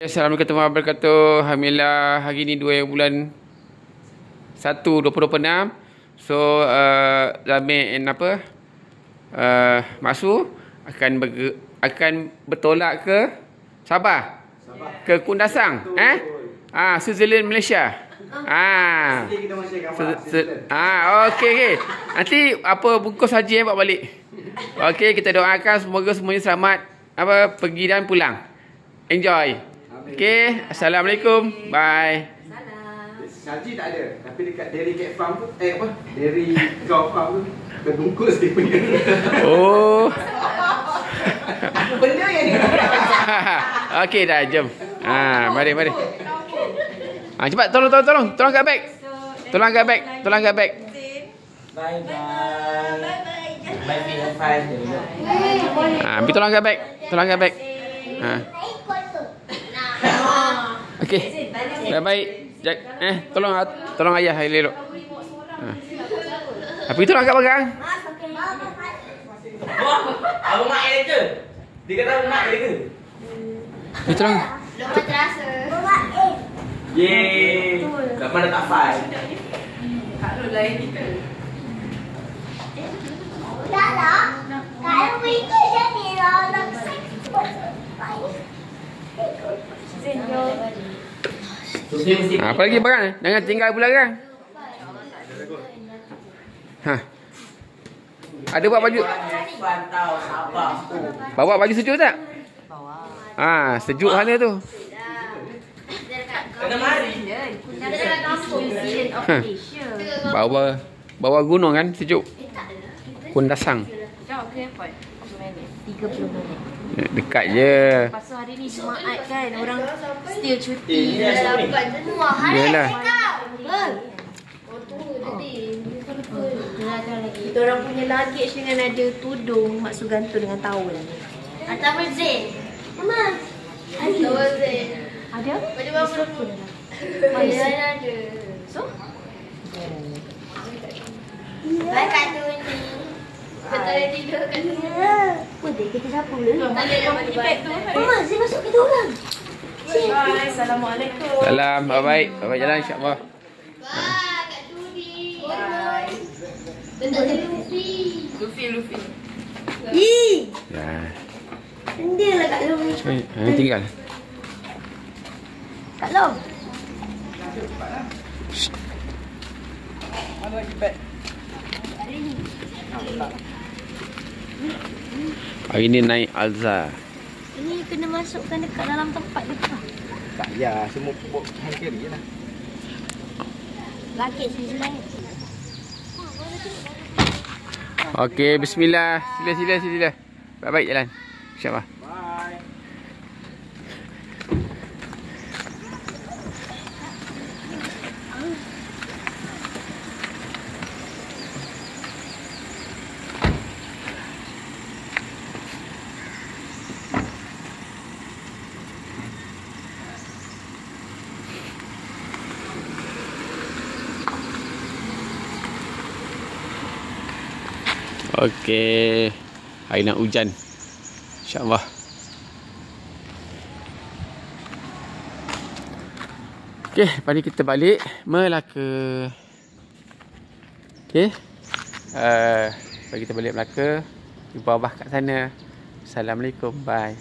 Assalamualaikum warahmatullahi wabarakatuh. Alhamdulillah hari ni 2 bulan 1 2026. So Zamir and Maksu akan bertolak ke Sabah. Ke Kundasang, Switzerland, Malaysia. Okey. Nanti apa bungkus haji bawa balik. Okey, kita doakan semoga semuanya selamat pergi dan pulang. Enjoy. Okey, Assalamualaikum. Bye. Haji tak ada, tapi dekat Dairy Cat Farm tu, Dairy Cow Farm tu terbungkus dia punya. Oh. Apa benda yang dia? Okey dah, jom. Mari. Cepat tolong angkat beg. Tolong angkat beg. Bye. Bye fine. Ambil tolong angkat beg. Okey. Baik. Tolong ayah elok. Apa itu nak angkat barang? Abang mak dia ke? Dia kata abang mak dia ke? Tolong. Lepas terasa. Yeay. Kat mana tak file? Tak lah. Kalau begitu jadi lah. Apa lagi barang? Jangan tinggal pula kan? Ada bawa baju? Bawa baju sejuk tak? Bawa. Sejuk sana tu. Kena mari. Dekat kampung. Bawa gunung kan sejuk. Kundasang. 30 minit. Dekat je. Pasal hari ni Jumaat kan, orang still cuti. Yalah. Kita orang punya luggage dengan ada tudung, maksud gantung dengan towel. Towel Zain. Mama. Towel Zain. Ada? Baju apa pun. Ada. So? Baik kat tu ni. Betul dia tidur kat tu. Boleh kita sapu dulu. Tak ada yang bagi beg tu. Mama, saya masuk kita orang. Bye. Assalamualaikum. Salam. Baik jalan insya-Allah. Bye kat tu ni. Bye. Betul Luffy. Ya. Dia lah Kak Long ni. Tinggal. Kak Long. Mana lagi beg? Hari ni naik Alza. Ini kena masukkan dekat dalam tempat dekat. Tak ya, semua pupuk hand carry je lah. Rakit sini. Okey, bismillah. Sila. Baik jalan. InsyaAllah. Bye. Okey. Hari nak hujan. InsyaAllah. Okey, lepas ni kita balik Melaka. Okey. Lepas kita balik Melaka, jumpa Abah kat sana. Assalamualaikum. Bye.